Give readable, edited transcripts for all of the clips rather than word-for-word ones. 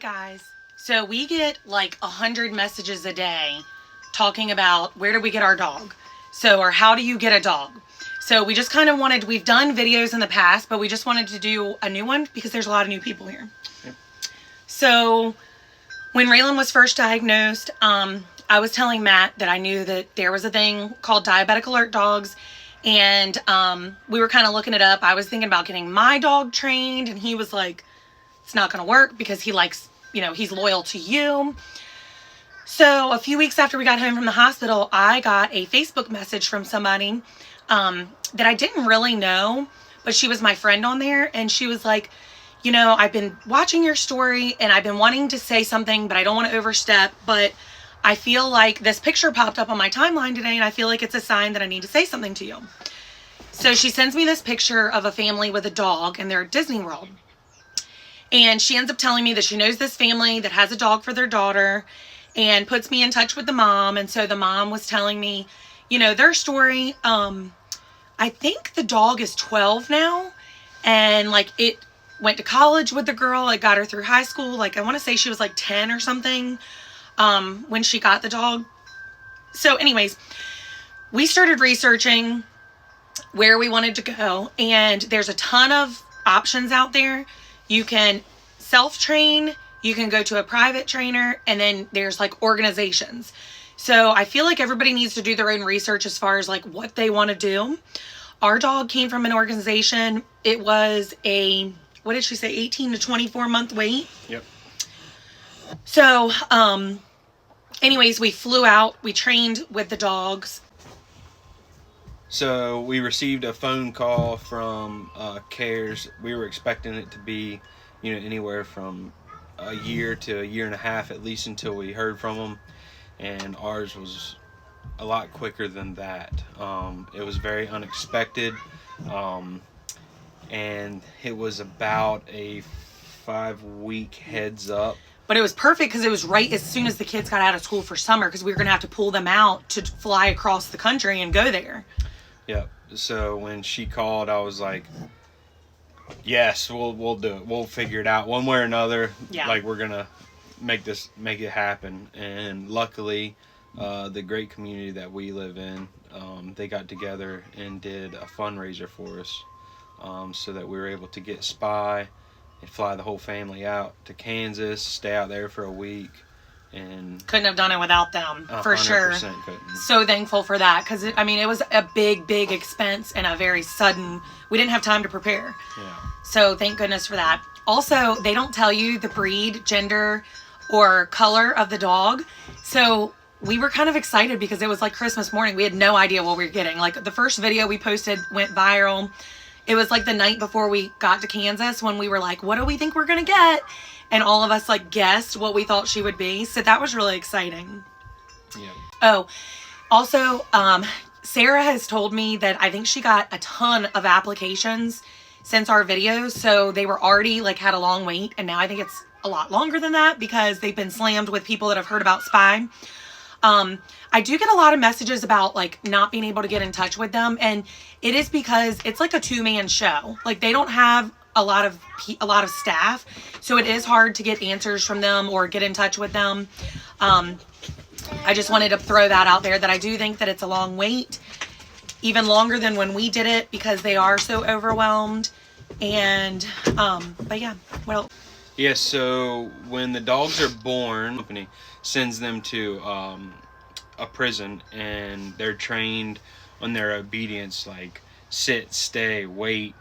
Guys, so we get like 100 messages a day talking about where do we get our dog? So, or how do you get a dog? So we just kind of we've done videos in the past, but we just wanted to do a new one because there's a lot of new people here. Yep. So when Raylan was first diagnosed, I was telling Matt that I knew that there was a thing called diabetic alert dogs. And we were kind of looking it up. I was thinking about getting my dog trained, and he was like, it's not going to work because he likes, he's loyal to you. So a few weeks after we got home from the hospital, I got a Facebook message from somebody that I didn't really know, but she was my friend on there. And she was like, I've been watching your story and I've been wanting to say something, but I don't want to overstep. But I feel like this picture popped up on my timeline today and I feel like it's a sign that I need to say something to you. So she sends me this picture of a family with a dog and they're at Disney World. And she ends up telling me that she knows this family that has a dog for their daughter and puts me in touch with the mom. And so the mom was telling me, their story. I think the dog is 12 now. And it went to college with the girl. It got her through high school. I want to say she was 10 or something when she got the dog. So anyways, we started researching where we wanted to go. And there's a ton of options out there. You can self-train, you can go to a private trainer, and then there's organizations. So I feel like everybody needs to do their own research as far as what they want to do. Our dog came from an organization. It was what did she say, 18 to 24 month wait? Yep. So, anyways, we flew out, we trained with the dogs. So we received a phone call from CARES. We were expecting it to be, anywhere from a year to a year and a half at least until we heard from them. And ours was a lot quicker than that. It was very unexpected. And it was about a 5-week heads up. But it was perfect because it was right as soon as the kids got out of school for summer because we were going to have to pull them out to fly across the country and go there. Yep. So when she called, I was like, yes, we'll do it. We'll figure it out one way or another. Yeah. We're going to make it happen. And luckily, the great community that we live in, they got together and did a fundraiser for us so that we were able to get Spy and fly the whole family out to Kansas, stay out there for a week. And couldn't have done it without them, for sure. Couldn't. So thankful for that because it was a big expense and a very sudden. We didn't have time to prepare. Yeah. So thank goodness for that. Also, they don't tell you the breed, gender, or color of the dog. So we were kind of excited because it was Christmas morning. We had no idea what we were getting. The first video we posted went viral. It was the night before we got to Kansas when we were what do we think we're gonna get? And all of us guessed what we thought she would be. So that was really exciting. Yeah. Oh, also, Sarah has told me that I think she got a ton of applications since our videos. So they were already had a long wait. And now I think it's a lot longer than that because they've been slammed with people that have heard about Spy. I do get a lot of messages about not being able to get in touch with them. And it is because it's a 2-man show. They don't have a lot of staff, so it is hard to get answers from them or get in touch with them. I just wanted to throw that out there that I do think that it's a long wait, even longer than when we did it because they are so overwhelmed. And but yeah, well. Yes. So when the dogs are born, the company sends them to a prison, and they're trained on their obedience, sit, stay, wait.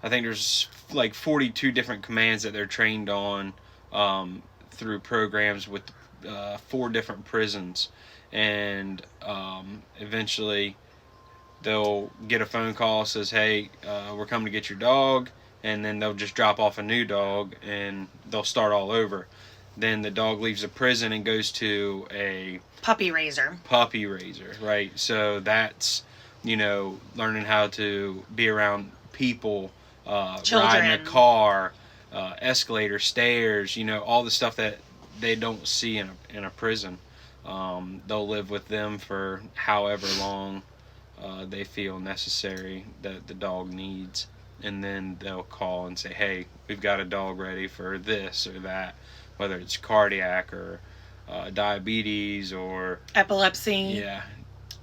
I think there's 42 different commands that they're trained on through programs with 4 different prisons. And eventually they'll get a phone call, says, hey, we're coming to get your dog. And then they'll just drop off a new dog and they'll start all over. Then the dog leaves the prison and goes to a puppy raiser, right? So that's, learning how to be around people, riding a car, escalator, stairs, all the stuff that they don't see in a prison. They'll live with them for however long they feel necessary that the dog needs. and then they'll call and say, hey, we've got a dog ready for this or that. whether it's cardiac or diabetes or Epilepsy. yeah.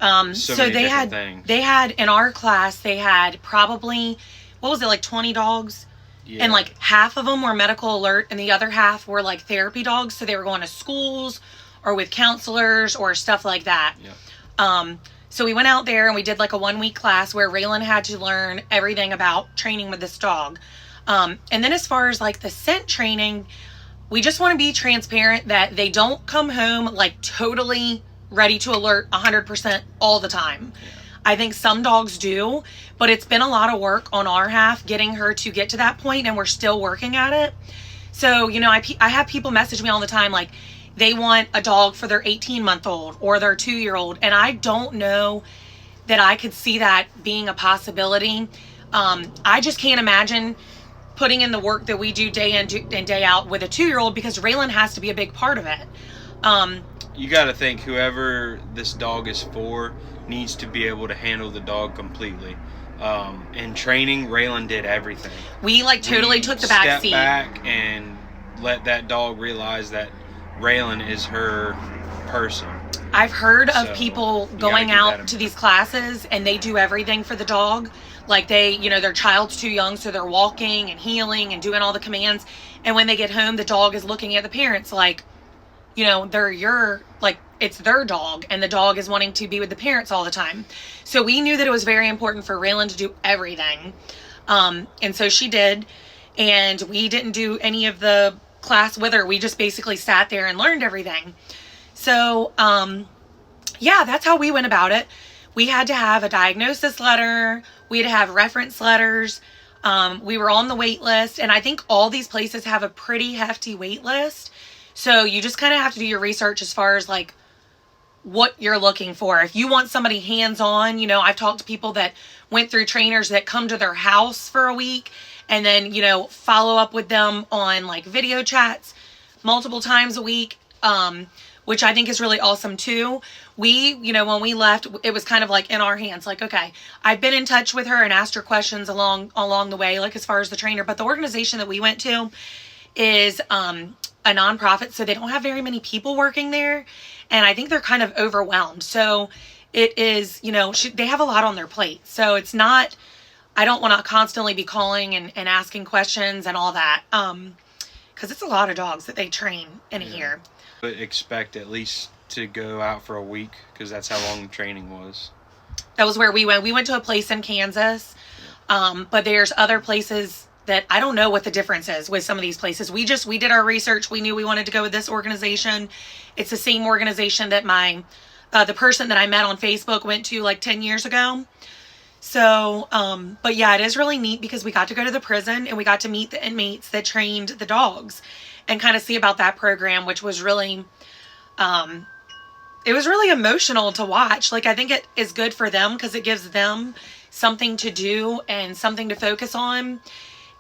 So many they different had things. they had in our class they had probably, what was it, like 20 dogs, Yeah. and like half of them were medical alert and the other half were like therapy dogs, so they were going to schools or with counselors or stuff like that. Yeah. So we went out there and we did like a 1-week class where Raylan had to learn everything about training with this dog. And then as far as like the scent training, we just want to be transparent that they don't come home like totally ready to alert 100% all the time. Yeah. I think some dogs do, but it's been a lot of work on our half getting her to get to that point, and we're still working at it. So, you know, I have people message me all the time like they want a dog for their 18-month-old or their 2-year-old, and I don't know that I could see that being a possibility. I just can't imagine putting in the work that we do day in and day out with a 2-year-old, because Raylan has to be a big part of it. You got to think whoever this dog is for needs to be able to handle the dog completely. In training, Raylan did everything. We like totally We took the back stepped seat. back and let that dog realize that Raylan is her person. I've heard of So, people you gotta going keep that out in to mind. these classes and they do everything for the dog. Like they, you know, their child's too young, so they're walking and healing and doing all the commands. And when they get home, the dog is looking at the parents like, you know, it's their dog, and the dog is wanting to be with the parents all the time. So we knew that it was very important for Raylan to do everything. And so she did. And we didn't do any of the class with her. We just basically sat there and learned everything. So, yeah, that's how we went about it. We had to have a diagnosis letter. We had to have reference letters. We were on the wait list. And I think all these places have a pretty hefty wait list. So you just kind of have to do your research as far as like what you're looking for. If you want somebody hands-on, you know, I've talked to people that went through trainers that come to their house for a week and then, you know, follow up with them on like video chats multiple times a week, which I think is really awesome too. We, you know, when we left, it was kind of like in our hands, like, okay, I've been in touch with her and asked her questions along the way, like as far as the trainer, but the organization that we went to is a nonprofit, so they don't have very many people working there, and I think they're kind of overwhelmed. So it is, you know, they have a lot on their plate. So it's not, I don't want to constantly be calling and asking questions and all that, because it's a lot of dogs that they train in a year. But expect at least to go out for a week, because that's how long the training was. That was where we went. We went to a place in Kansas, but there's other places that I don't know what the difference is with some of these places. We did our research. We knew we wanted to go with this organization. It's the same organization that the person that I met on Facebook went to like 10 years ago. So, but yeah, it is really neat because we got to go to the prison and we got to meet the inmates that trained the dogs and kind of see about that program, which was really, it was really emotional to watch. Like, I think it is good for them because it gives them something to do and something to focus on.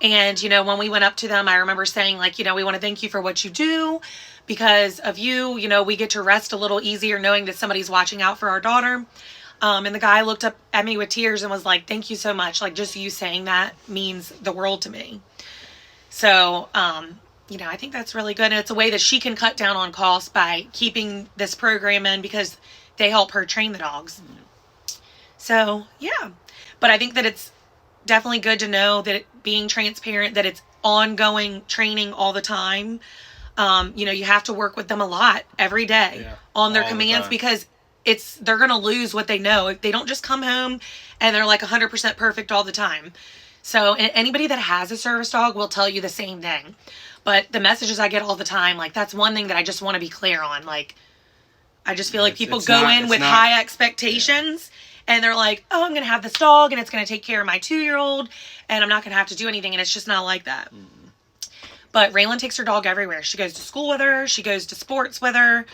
And, you know, when we went up to them, I remember saying, like, you know, we want to thank you for what you do. Because of you, you know, we get to rest a little easier knowing that somebody's watching out for our daughter. And the guy looked up at me with tears and was like, thank you so much. Like, just you saying that means the world to me. So, you know, I think that's really good. And it's a way that she can cut down on costs by keeping this program in because they help her train the dogs. So, yeah. But I think that it's definitely good to know that being transparent, that it's ongoing training all the time. You know, you have to work with them a lot every day on their commands because they're going to lose what they know. If they don't just come home and they're like 100% perfect all the time. So anybody that has a service dog will tell you the same thing. But the messages I get all the time, like, that's one thing that I just want to be clear on. Like, I just feel like people go in with high expectations and they're like, oh, I'm going to have this dog and it's going to take care of my 2-year-old and I'm not going to have to do anything. And it's just not like that. But Raylan takes her dog everywhere. She goes to school with her. She goes to sports with her.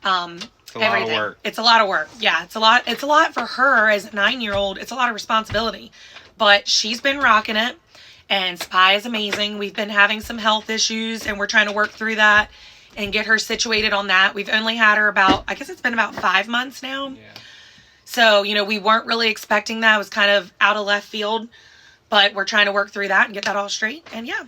It's a lot of work. It's a lot of work. Yeah, it's a lot. It's a lot for her as a 9-year-old. It's a lot of responsibility. But she's been rocking it. And Spy is amazing. We've been having some health issues, and we're trying to work through that and get her situated on that. We've only had her I guess it's been about 5 months now. Yeah. So, you know, we weren't really expecting that. It was kind of out of left field. But we're trying to work through that and get that all straight. And yeah,